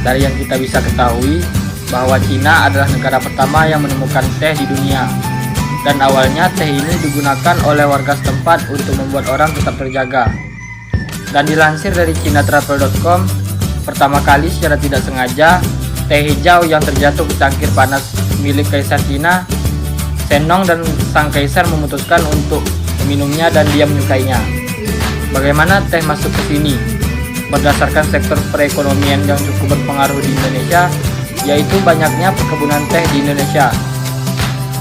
Dari yang kita bisa ketahui bahwa Cina adalah negara pertama yang menemukan teh di dunia. Dan awalnya teh ini digunakan oleh warga setempat untuk membuat orang tetap terjaga. Dan dilansir dari cinatravel.com, pertama kali secara tidak sengaja teh hijau yang terjatuh ke cangkir panas milik Kaisar Cina, Shennong, dan sang kaisar memutuskan untuk meminumnya dan dia menyukainya. Bagaimana teh masuk ke sini? Berdasarkan sektor perekonomian yang cukup berpengaruh di Indonesia, yaitu banyaknya perkebunan teh di Indonesia.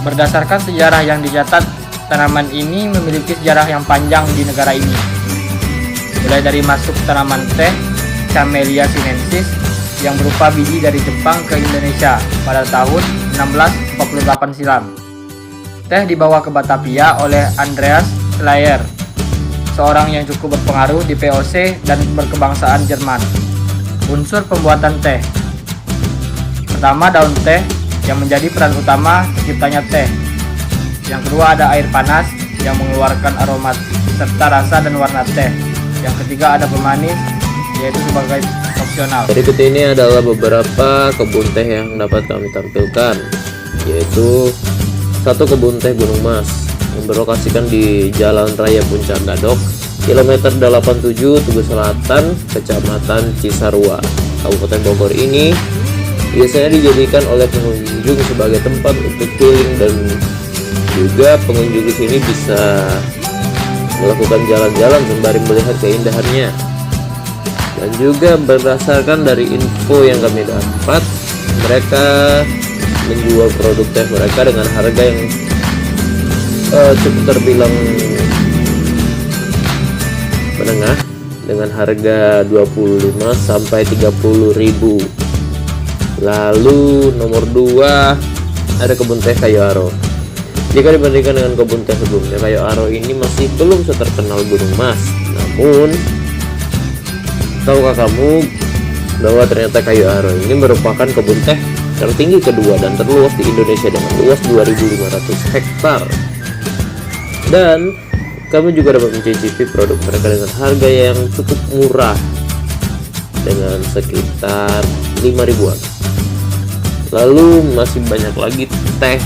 Berdasarkan sejarah yang dicatat, tanaman ini memiliki sejarah yang panjang di negara ini. Mulai dari masuk tanaman teh Camellia sinensis yang berupa biji dari Jepang ke Indonesia pada tahun 1648 silam. Teh dibawa ke Batavia oleh Andreas Schleyer, seorang yang cukup berpengaruh di VOC dan berkebangsaan Jerman. Unsur pembuatan teh. Pertama, daun teh yang menjadi peran utama terciptanya teh. Yang kedua, ada air panas yang mengeluarkan aroma serta rasa dan warna teh. Yang ketiga, ada pemanis, yaitu sebagai opsional. Berikut ini adalah beberapa kebun teh yang dapat kami tampilkan, yaitu satu kebun teh Gunung Mas yang berlokasikan di Jalan Raya Puncak Gadok, kilometer 87 Tugu Selatan, Kecamatan Cisarua, Kabupaten Bogor. Ini biasanya dijadikan oleh pengunjung sebagai tempat untuk healing, dan juga pengunjung di sini bisa melakukan jalan-jalan sembari melihat keindahannya. Dan juga berdasarkan dari info yang kami dapat, mereka menjual produk teh mereka dengan harga yang cukup terbilang menengah, dengan harga 25 sampai 30.000. Lalu nomor 2 ada kebun teh Kayu Aro. Jika dibandingkan dengan kebun teh sebelumnya, Kayu Aro ini masih belum seterkenal Gunung Mas. Namun, tahukah kamu bahwa ternyata Kayu Aro ini merupakan kebun teh tertinggi kedua dan terluas di Indonesia dengan luas 2.500 hektar. Dan kamu juga dapat mencicipi produk mereka dengan harga yang cukup murah, dengan sekitar 5.000-an. Lalu masih banyak lagi teh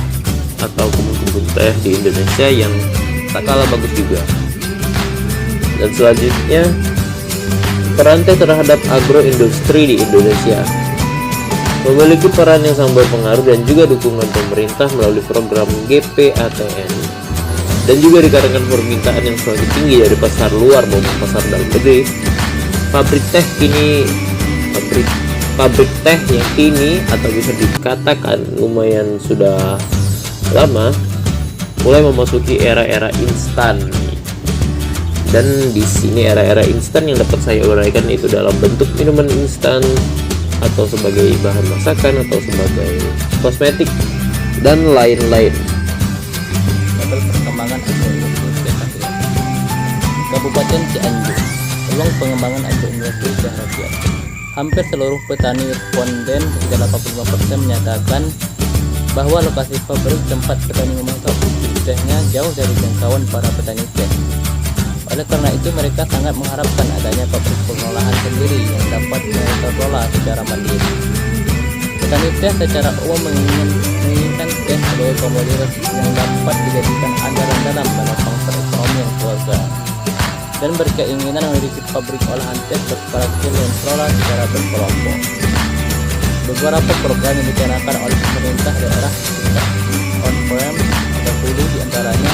atau kebun-kebun teh di Indonesia yang tak kalah bagus juga. Dan selanjutnya, peran teh terhadap agroindustri di Indonesia memiliki peran yang sangat berpengaruh dan juga dukungan pemerintah melalui program GPATN, dan juga dikarenakan permintaan yang semakin tinggi dari pasar luar maupun pasar dalam negeri. Pabrik teh yang kini atau bisa dikatakan lumayan sudah lama mulai memasuki era-era instan. Dan di sini era-era instan yang dapat saya uraikan itu dalam bentuk minuman instan, atau sebagai bahan masakan, atau sebagai kosmetik, dan lain-lain. Tabel perkembangan agroindustri teh. Kabupaten Cianjur, peluang pengembangan agroindustri teh rakyat. Hampir seluruh petani responden sekitar 85% menyatakan bahwa lokasi pabrik tempat petani memangkas bibit tehnya jauh dari jangkauan para petani teh. Oleh karena itu, mereka sangat mengharapkan adanya pabrik pengolahan sendiri yang dapat mereka kelola secara mandiri. Petani teh secara umum menginginkan teh sebagai komoditas yang dapat dijadikan andalan dalam menopang perekonomian keluarga, dan berkeinginan memiliki pabrik olahan teh berskala kecil yang dikelola secara berkelompok. Beberapa program yang dicanangkan oleh pemerintah daerah on-farm atau hulu, diantaranya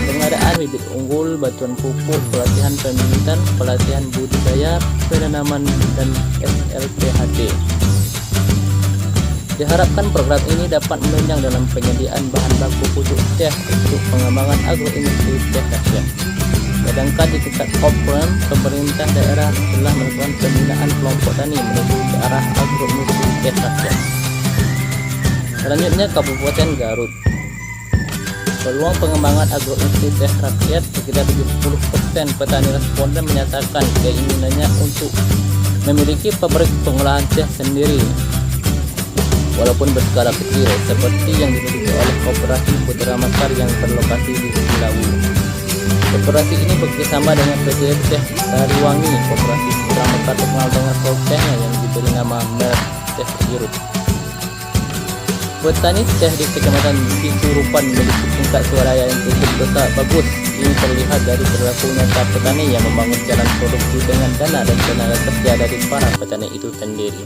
pengadaan bibit unggul, bantuan pupuk, pelatihan pembibitan, pelatihan budidaya, penanaman, dan SLPHD. Diharapkan program ini dapat menunjang dalam penyediaan bahan baku pucuk teh untuk pengembangan agroindustri teh rakyat. Sedangkan di tingkat on-farm, pemerintah daerah telah melakukan pembinaan kelompok tani menuju ke arah agroindustri teh rakyat. Selanjutnya, Kabupaten Garut. Peluang pengembangan agroindustri teh rakyat, sekitar 70% petani responden menyatakan keinginannya untuk memiliki pabrik pengolahan teh sendiri, walaupun berskala kecil, seperti yang dimiliki oleh Koperasi Putra Mekar yang berlokasi di Cilawu. Koperasi ini bekerjasama dengan PT Teh Sariwangi. Koperasi Putra Mekar terkenal dengan produk tehnya yang diberi nama bernama merek teh Irut. Petani teh di Kecamatan Cisurupan memiliki tingkat suara yang cukup besar bagus. Ini terlihat dari berlakunya petani yang membangun jalan produksi dengan dana dan tenaga kerja dari para petani itu sendiri.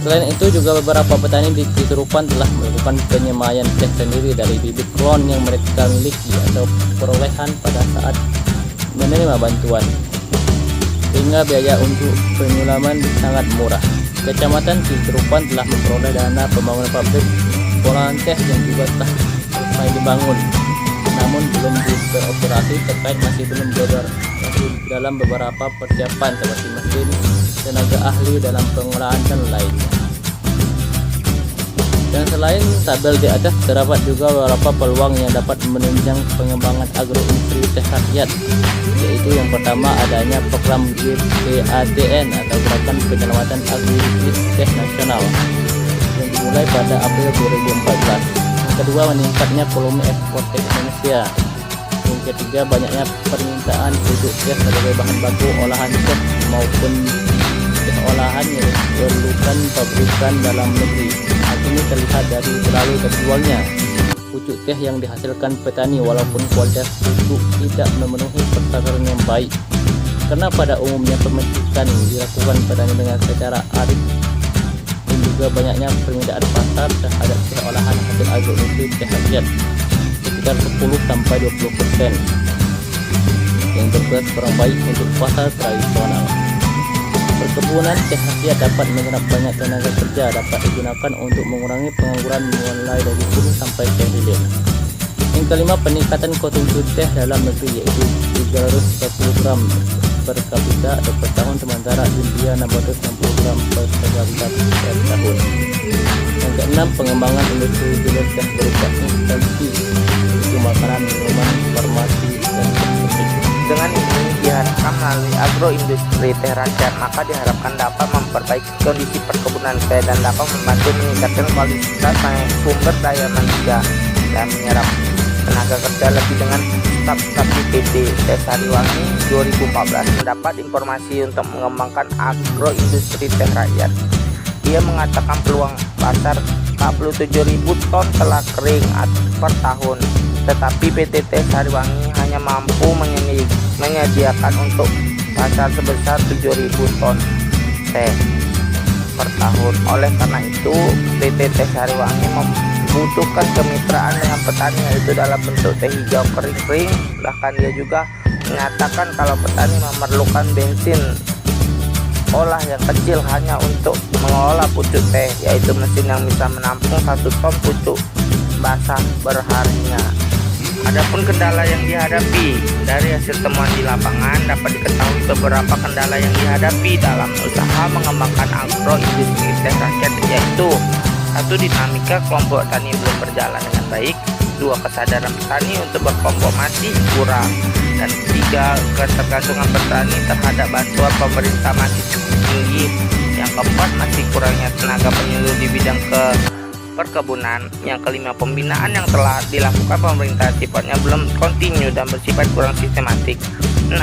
Selain itu juga beberapa petani di Cisurupan telah melakukan penyemaian teh sendiri dari bibit klon yang mereka miliki atau perolehan pada saat menerima bantuan, sehingga biaya untuk penyulaman sangat murah. Kecamatan Cisurupan telah memperoleh dana pembangunan pabrik pengolahan teh yang juga telah selesai dibangun, namun belum beroperasi terkait masih dalam beberapa persiapan seperti mesin, tenaga ahli dalam pengolahan dan lainnya. Dan selain tabel di atas, terdapat juga beberapa peluang yang dapat menunjang pengembangan agroindustri teh rakyat, yaitu yang pertama adanya program GPATN atau Gerakan Penyelamatan Agribisnis Teh Nasional yang dimulai pada April 2014. Yang kedua, meningkatnya volume ekspor teh Indonesia. Yang ketiga, banyaknya permintaan produk teh sebagai bahan baku olahan teh maupun teh olahan yang diperlukan pabrikan dalam negeri. Hal ini terlihat dari selalu terjualnya pucuk teh yang dihasilkan petani walaupun kualitas pucuk tidak memenuhi persyaratan yang baik, karena pada umumnya pemetikan dilakukan petani dengan secara arif, dan juga banyaknya permintaan pasar terhadap teh olahan hasil agroindustri teh rakyat sekitar 10-20%, yang berkelas kurang baik untuk pasar tradisional. Perkebunan teh rakyat dapat menyerap banyak tenaga kerja, dapat digunakan untuk mengurangi pengangguran mulai dari hulu sampai ke hilir. Yang kelima, peningkatan konsumsi teh dalam negeri, yaitu 340 gram per kapita atau per tahun, sementara India 660 gram per kapita per tahun. Yang keenam, pengembangan industri hilir teh berupa instansi untuk makanan, minuman, farmasi, dan kosmetik. Dengan ini diharapkan melalui agroindustri teh rakyat, maka diharapkan dapat memperbaiki kondisi perkebunan teh dan dapat membantu meningkatkan kualitas sumber daya manusia dan menyerap tenaga kerja lebih. Dengan staf di PT Teh Sariwangi 2014 mendapat informasi untuk mengembangkan agroindustri teh rakyat. Dia mengatakan peluang pasar 47.000 ton telah kering per tahun, tetapi PT Teh Sariwangi hanya mampu menyediakan untuk pasar sebesar 7.000 ton teh per tahun. Oleh karena itu, PT Teh Sariwangi membutuhkan kemitraan dengan petani, yaitu dalam bentuk teh hijau kering-kering. Bahkan dia juga menyatakan kalau petani memerlukan bensin olah yang kecil hanya untuk mengolah pucuk teh, yaitu mesin yang bisa menampung 1 ton pucuk basah berharinya. Adapun kendala yang dihadapi dari hasil temuan di lapangan, dapat diketahui beberapa kendala yang dihadapi dalam usaha mengembangkan agroindustri teh rakyat, yaitu 1. Dinamika kelompok tani belum berjalan dengan baik. 2. Kesadaran petani untuk berkelompok masih kurang. Dan 3. Ketergantungan petani terhadap bantuan pemerintah masih cukup tinggi. Yang keempat, masih kurangnya tenaga penyuluh di bidang perkebunan. Yang kelima, pembinaan yang telah dilakukan pemerintah sifatnya belum kontinu dan bersifat kurang sistematik. 6.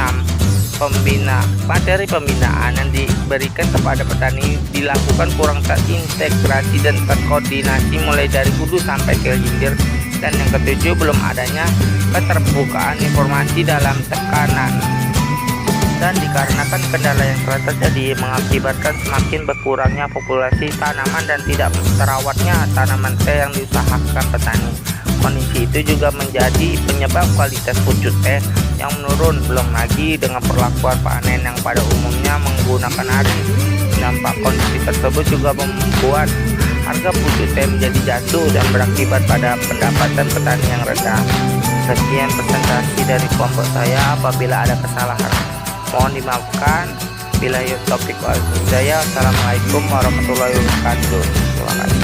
Materi pembinaan yang diberikan kepada petani dilakukan kurang terintegrasi dan terkoordinasi mulai dari hulu sampai ke hilir. Dan yang ketujuh, belum adanya keterbukaan informasi dalam tekanan. Dan dikarenakan kendala yang telah terjadi mengakibatkan semakin berkurangnya populasi tanaman dan tidak terawatnya tanaman teh yang diusahakan petani. Kondisi itu juga menjadi penyebab kualitas pucuk teh yang menurun, belum lagi dengan perlakuan panen yang pada umumnya menggunakan hari. Dampak kondisi tersebut juga membuat harga pucuk teh menjadi jatuh dan berakibat pada pendapatan petani yang rendah. Sekian presentasi dari kelompok saya. Apabila ada kesalahan mohon dimaafkan. Bila topik wal hidayah. Assalamualaikum warahmatullahi wabarakatuh. Terima kasih.